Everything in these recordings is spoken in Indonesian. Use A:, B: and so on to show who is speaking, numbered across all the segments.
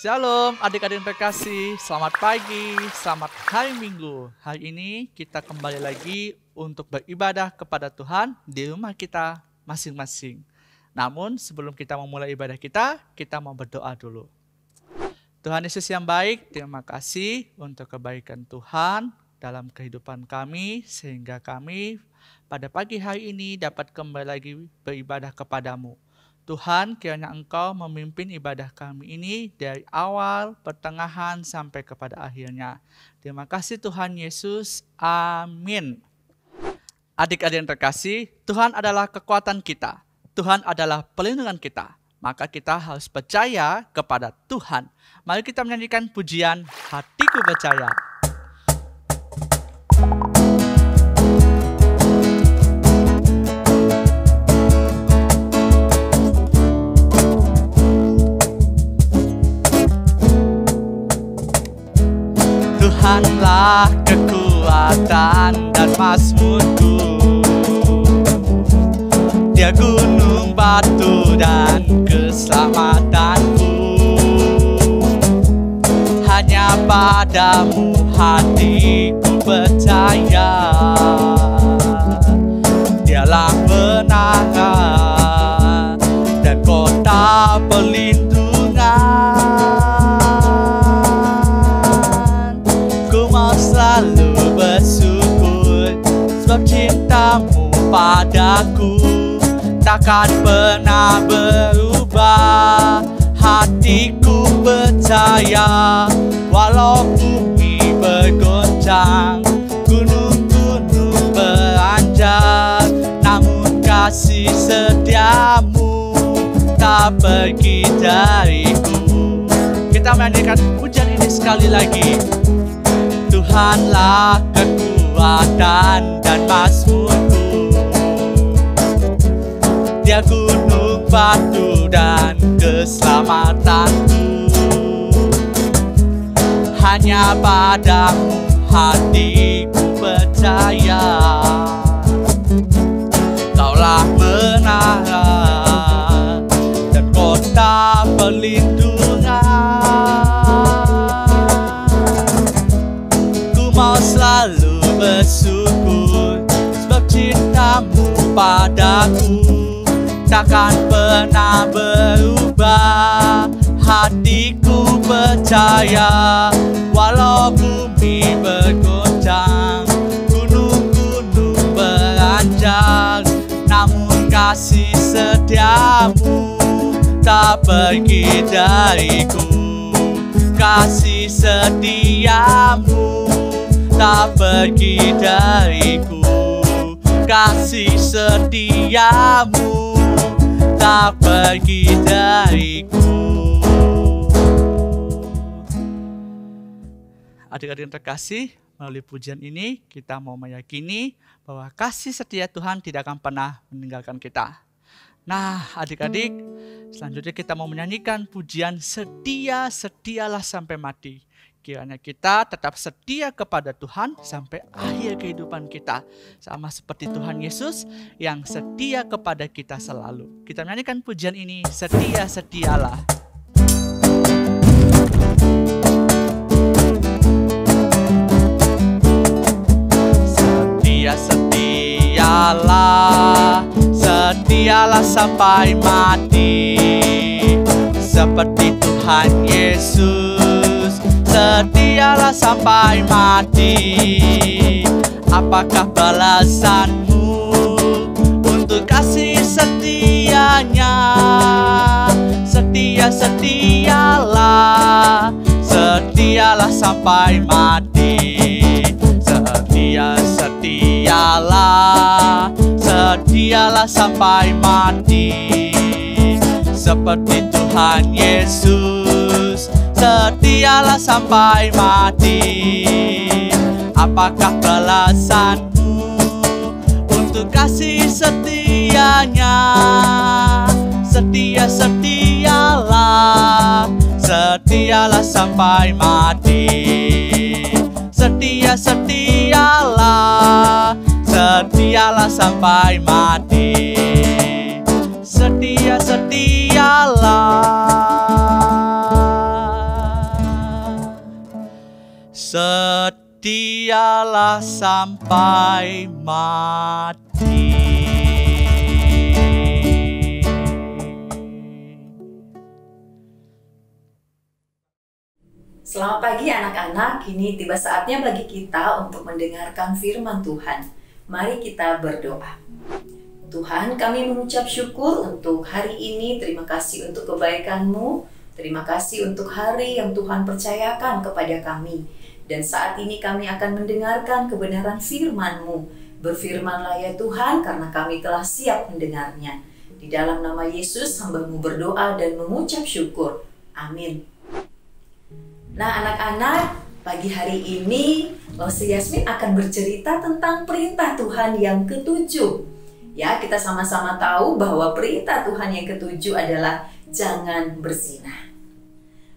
A: Shalom adik-adik terkasih, selamat pagi, selamat hari Minggu. Hari ini kita kembali lagi untuk beribadah kepada Tuhan di rumah kita masing-masing. Namun sebelum kita memulai ibadah kita mau berdoa dulu. Tuhan Yesus yang baik, terima kasih untuk kebaikan Tuhan dalam kehidupan kami, sehingga kami pada pagi hari ini dapat kembali lagi beribadah kepadamu. Tuhan, kiranya Engkau memimpin ibadah kami ini dari awal, pertengahan, sampai kepada akhirnya. Terima kasih Tuhan Yesus. Amin. Adik-adik yang terkasih, Tuhan adalah kekuatan kita. Tuhan adalah perlindungan kita. Maka kita harus percaya kepada Tuhan. Mari kita menyanyikan pujian Hatiku Percaya. Tuhanlah kekuatan dan mazmurku, Dia gunung batu dan keselamatanku. Hanya padamu hatiku percaya, Dialah menara dan kota perlindungan. Selalu bersyukur sebab cintamu padaku takkan pernah berubah. Hatiku percaya walau bumi bergoncang, gunung-gunung beranjak, namun kasih setiamu tak pergi dariku. Kita menyanyikan pujian ini sekali lagi. Tuhanlah kekuatan dan mazmurku, Dia gunung batu dan keselamatanku. Hanya padamu hatiku percaya, Kaulah menara dan kota perlindungan. Mau selalu bersyukur sebab cintamu padaku takkan pernah berubah. Hatiku percaya walau bumi bergoncang, gunung-gunung beranjak, namun kasih setiamu tak pergi dariku. Kasih setiamu tak pergi dariku. Kasih setiamu tak pergi dariku. Adik-adik yang terkasih, melalui pujian ini kita mau meyakini bahwa kasih setia Tuhan tidak akan pernah meninggalkan kita. Nah, adik-adik, selanjutnya kita mau menyanyikan pujian Setia, Setialah Sampai Mati. Kiranya kita tetap setia kepada Tuhan sampai akhir kehidupan kita. Sama seperti Tuhan Yesus yang setia kepada kita selalu. Kita menyanyikan pujian ini, Setia, Setialah. Setia, setialah, setialah sampai mati. Seperti Tuhan Yesus, setialah sampai mati. Apakah balasanmu untuk kasih setianya? Setia, setialah, setialah sampai mati. Setia, setialah, setialah sampai mati. Seperti Tuhan Yesus, setialah sampai mati. Apakah balasanmu untuk kasih setianya? Setia, setialah, setialah sampai mati. Setia, setialah, setialah sampai mati. Setia, setialah. setialah sampai mati.
B: Selamat pagi anak-anak, kini tiba saatnya bagi kita untuk mendengarkan firman Tuhan. Mari kita berdoa. Tuhan, kami mengucap syukur untuk hari ini. Terima kasih untuk kebaikan-Mu. Terima kasih untuk hari yang Tuhan percayakan kepada kami. Dan saat ini kami akan mendengarkan kebenaran firman-Mu. Berfirmanlah ya Tuhan, karena kami telah siap mendengarnya. Di dalam nama Yesus, hamba-Mu berdoa dan mengucap syukur. Amin. Nah anak-anak, pagi hari ini Lause Yasmin akan bercerita tentang perintah Tuhan yang ketujuh. Ya, kita sama-sama tahu bahwa perintah Tuhan yang ketujuh adalah jangan berzina.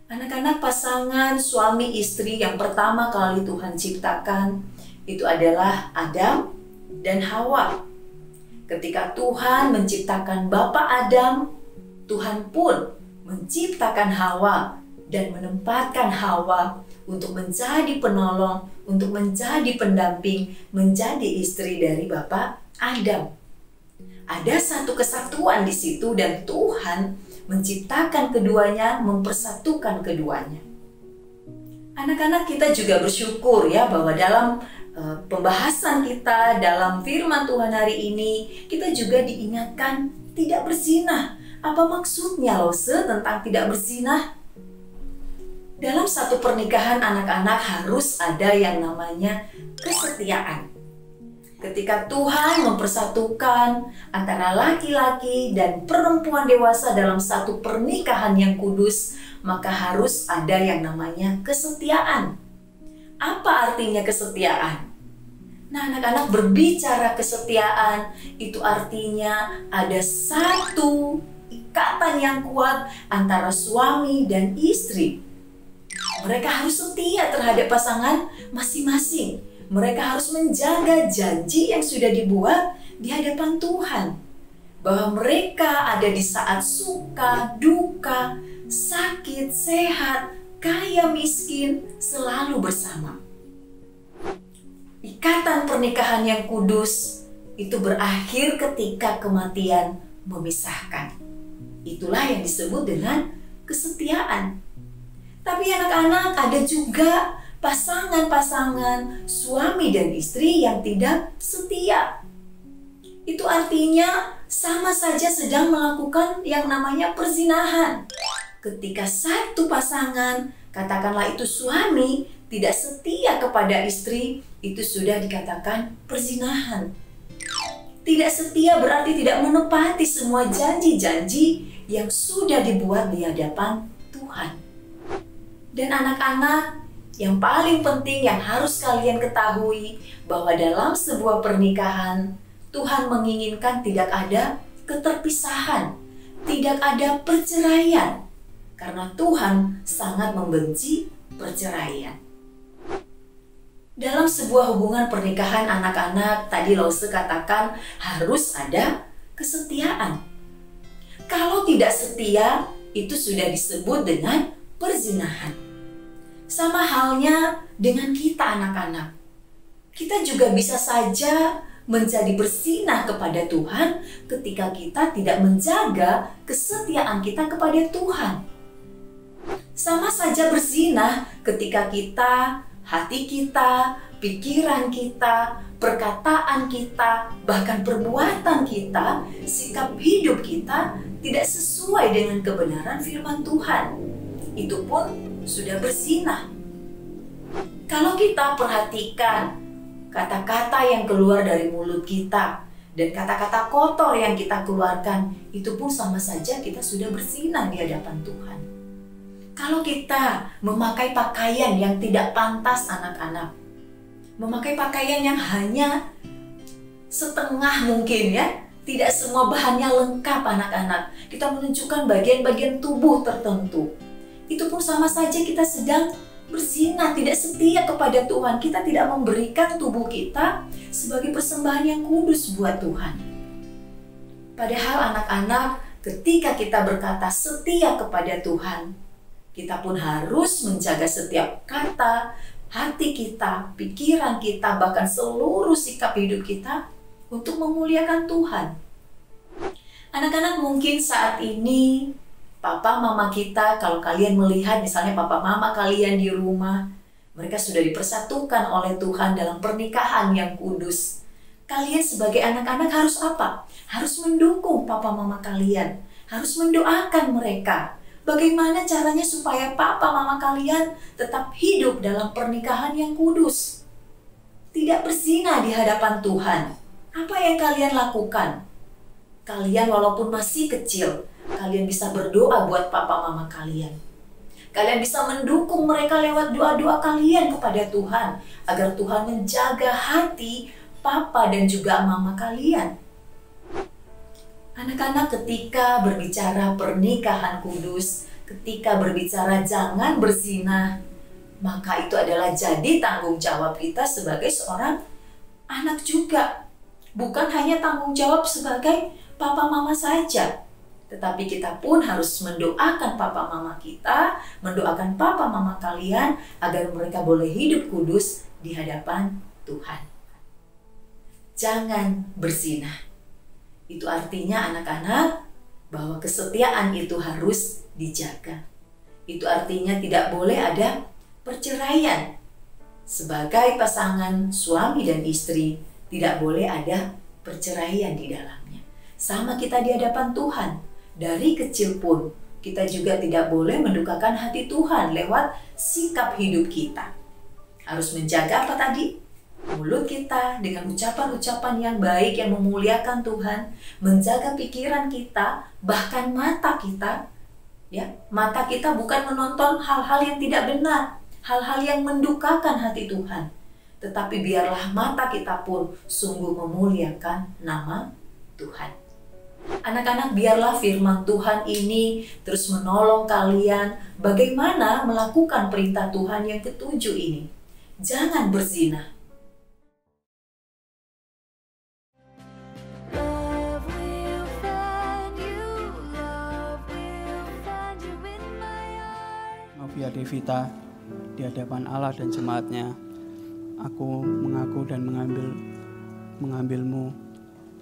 B: Anak-anak, pasangan suami istri yang pertama kali Tuhan ciptakan itu adalah Adam dan Hawa. Ketika Tuhan menciptakan Bapa Adam, Tuhan pun menciptakan Hawa dan menempatkan Hawa untuk menjadi penolong, untuk menjadi pendamping, menjadi istri dari Bapak Adam. Ada satu kesatuan di situ dan Tuhan menciptakan keduanya, mempersatukan keduanya. Anak-anak, kita juga bersyukur ya bahwa dalam pembahasan kita dalam firman Tuhan hari ini, kita juga diingatkan tidak berzina. Apa maksudnya Lause tentang tidak berzina? Dalam satu pernikahan anak-anak harus ada yang namanya kesetiaan. Ketika Tuhan mempersatukan antara laki-laki dan perempuan dewasa dalam satu pernikahan yang kudus, maka harus ada yang namanya kesetiaan. Apa artinya kesetiaan? Nah, anak-anak, berbicara kesetiaan itu artinya ada satu ikatan yang kuat antara suami dan istri. Mereka harus setia terhadap pasangan masing-masing. Mereka harus menjaga janji yang sudah dibuat di hadapan Tuhan. Bahwa mereka ada di saat suka, duka, sakit, sehat, kaya, miskin, selalu bersama. Ikatan pernikahan yang kudus itu berakhir ketika kematian memisahkan. Itulah yang disebut dengan kesetiaan. Tapi anak-anak, ada juga pasangan-pasangan suami dan istri yang tidak setia. Itu artinya sama saja sedang melakukan yang namanya perzinahan. Ketika satu pasangan, katakanlah itu suami, tidak setia kepada istri, itu sudah dikatakan perzinahan. Tidak setia berarti tidak menepati semua janji-janji yang sudah dibuat di hadapan Tuhan. Dan anak-anak, yang paling penting yang harus kalian ketahui bahwa dalam sebuah pernikahan, Tuhan menginginkan tidak ada keterpisahan, tidak ada perceraian. Karena Tuhan sangat membenci perceraian. Dalam sebuah hubungan pernikahan anak-anak, tadi Lause katakan harus ada kesetiaan. Kalau tidak setia, itu sudah disebut dengan perzinahan. Sama halnya dengan kita anak-anak. Kita juga bisa saja menjadi berzinah kepada Tuhan ketika kita tidak menjaga kesetiaan kita kepada Tuhan. Sama saja berzinah ketika kita, hati kita, pikiran kita, perkataan kita, bahkan perbuatan kita, sikap hidup kita tidak sesuai dengan kebenaran firman Tuhan. Itu pun sudah berzinah. Kalau kita perhatikan kata-kata yang keluar dari mulut kita dan kata-kata kotor yang kita keluarkan, itu pun sama saja kita sudah berzinah di hadapan Tuhan. Kalau kita memakai pakaian yang tidak pantas anak-anak, memakai pakaian yang hanya setengah mungkin ya, tidak semua bahannya lengkap anak-anak, kita menunjukkan bagian-bagian tubuh tertentu, itu pun sama saja kita sedang berzina, tidak setia kepada Tuhan. Kita tidak memberikan tubuh kita sebagai persembahan yang kudus buat Tuhan. Padahal anak-anak, ketika kita berkata setia kepada Tuhan, kita pun harus menjaga setiap kata, hati kita, pikiran kita, bahkan seluruh sikap hidup kita untuk memuliakan Tuhan. Anak-anak, mungkin saat ini papa mama kita, kalau kalian melihat misalnya papa mama kalian di rumah, mereka sudah dipersatukan oleh Tuhan dalam pernikahan yang kudus. Kalian sebagai anak-anak harus apa? Harus mendukung papa mama kalian, harus mendoakan mereka. Bagaimana caranya supaya papa mama kalian tetap hidup dalam pernikahan yang kudus? Tidak berzina di hadapan Tuhan. Apa yang kalian lakukan? Kalian walaupun masih kecil, kalian bisa berdoa buat papa mama kalian. Kalian bisa mendukung mereka lewat doa-doa kalian kepada Tuhan, agar Tuhan menjaga hati papa dan juga mama kalian. Anak-anak, ketika berbicara pernikahan kudus, ketika berbicara jangan berzina, maka itu adalah jadi tanggung jawab kita sebagai seorang anak juga. Bukan hanya tanggung jawab sebagai papa mama saja, tetapi kita pun harus mendoakan papa mama kita, mendoakan papa mama kalian agar mereka boleh hidup kudus di hadapan Tuhan. Jangan berzina. Itu artinya anak-anak bahwa kesetiaan itu harus dijaga. Itu artinya tidak boleh ada perceraian. Sebagai pasangan suami dan istri, tidak boleh ada perceraian di dalamnya. Sama kita di hadapan Tuhan. Dari kecil pun, kita juga tidak boleh mendukakan hati Tuhan lewat sikap hidup kita. Harus menjaga apa tadi? Mulut kita dengan ucapan-ucapan yang baik yang memuliakan Tuhan, menjaga pikiran kita, bahkan mata kita. Ya, mata kita bukan menonton hal-hal yang tidak benar, hal-hal yang mendukakan hati Tuhan. Tetapi biarlah mata kita pun sungguh memuliakan nama Tuhan. Anak-anak, biarlah firman Tuhan ini terus menolong kalian bagaimana melakukan perintah Tuhan yang ketujuh ini. Jangan berzina.
C: Novia Devita, di hadapan Allah dan jemaatnya, aku mengaku dan mengambilmu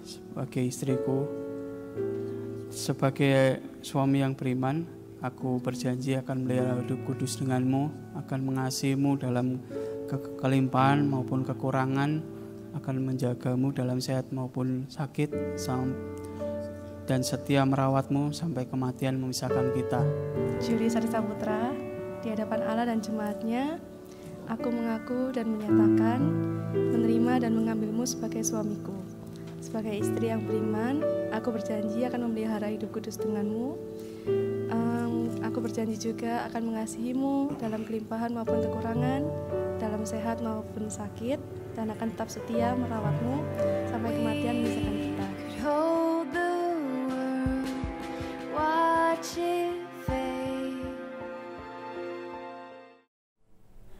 C: sebagai istriku. Sebagai suami yang beriman, aku berjanji akan melihara hidup kudus denganmu, akan mengasihimu dalam kelimpahan maupun kekurangan, akan menjagamu dalam sehat maupun sakit, dan setia merawatmu sampai kematian memisahkan kita.
D: Julie Sari Saputra, di hadapan Allah dan jemaatnya, aku mengaku dan menyatakan menerima dan mengambilmu sebagai suamiku. Sebagai istri yang beriman, aku berjanji akan memelihara hidup kudus denganmu. Aku berjanji juga akan mengasihimu dalam kelimpahan maupun kekurangan, dalam sehat maupun sakit, dan akan tetap setia merawatmu sampai kematian memisahkan kita.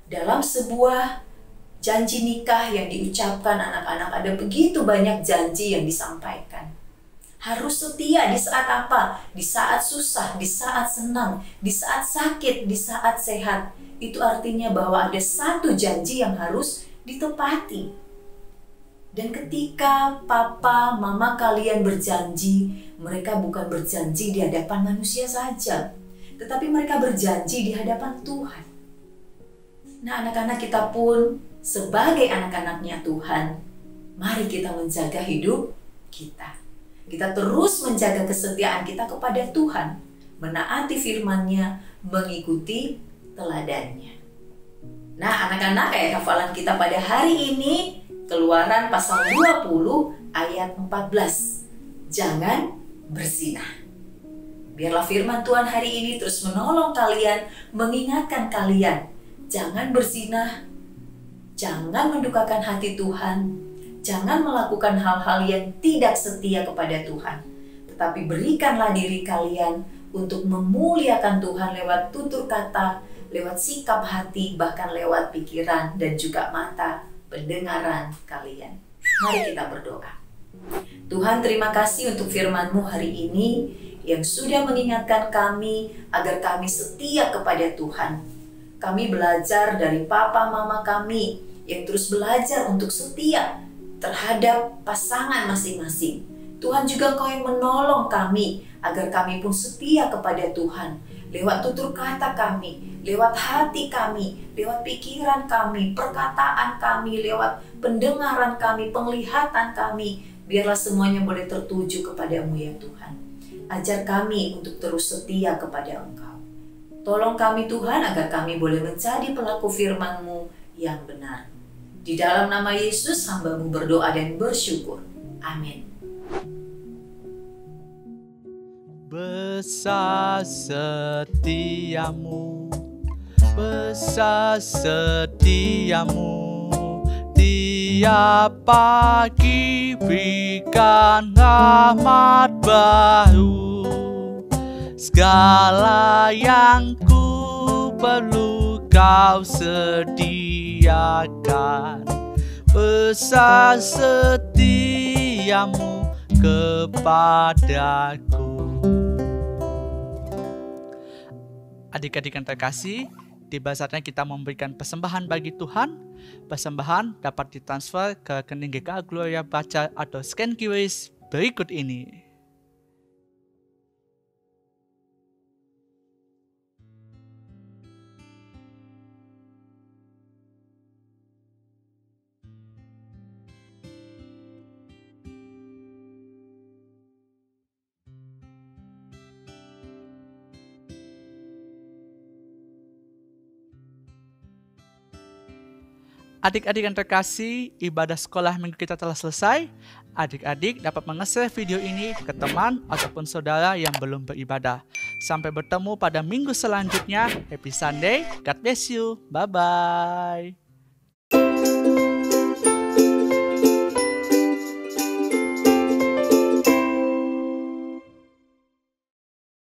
B: Dalam sebuah janji nikah yang diucapkan anak-anak, ada begitu banyak janji yang disampaikan. Harus setia di saat apa? Di saat susah, di saat senang, di saat sakit, di saat sehat. Itu artinya bahwa ada satu janji yang harus ditepati. Dan ketika papa, mama kalian berjanji, mereka bukan berjanji di hadapan manusia saja, tetapi mereka berjanji di hadapan Tuhan. Nah, anak-anak, kita pun sebagai anak-anaknya Tuhan, mari kita menjaga hidup kita. Kita terus menjaga kesetiaan kita kepada Tuhan, menaati firman-Nya, mengikuti teladannya. Nah, anak-anak, ayat hafalan kita pada hari ini, Keluaran pasal 20 ayat 14. Jangan berzina. Biarlah firman Tuhan hari ini terus menolong kalian, mengingatkan kalian, jangan berzina, jangan mendukakan hati Tuhan, jangan melakukan hal-hal yang tidak setia kepada Tuhan. Tetapi berikanlah diri kalian untuk memuliakan Tuhan lewat tutur kata, lewat sikap hati, bahkan lewat pikiran dan juga mata pendengaran kalian. Mari kita berdoa. Tuhan, terima kasih untuk firman-Mu hari ini yang sudah mengingatkan kami agar kami setia kepada Tuhan. Kami belajar dari papa mama kami yang terus belajar untuk setia terhadap pasangan masing-masing. Tuhan juga Engkau yang menolong kami agar kami pun setia kepada Tuhan. Lewat tutur kata kami, lewat hati kami, lewat pikiran kami, perkataan kami, lewat pendengaran kami, penglihatan kami. Biarlah semuanya boleh tertuju kepadamu ya Tuhan. Ajar kami untuk terus setia kepada Engkau. Tolong kami Tuhan agar kami boleh menjadi pelaku firman-Mu yang benar. Di dalam nama Yesus hamba-Mu berdoa dan bersyukur. Amin.
A: Besar setiamu, besar setiamu, tiap pagi berikan rahmat baru. Segala yang ku perlu Kau sediakan. Besar setiamu kepadaku. Adik-adik yang terkasih, tiba saatnya kita memberikan persembahan bagi Tuhan. Persembahan dapat ditransfer ke rekening GKA Gloria Baca atau scan QRIS berikut ini. Adik-adik yang terkasih, ibadah sekolah minggu kita telah selesai. Adik-adik dapat menge-share video ini ke teman ataupun saudara yang belum beribadah. Sampai bertemu pada minggu selanjutnya. Happy Sunday, God bless you, bye-bye.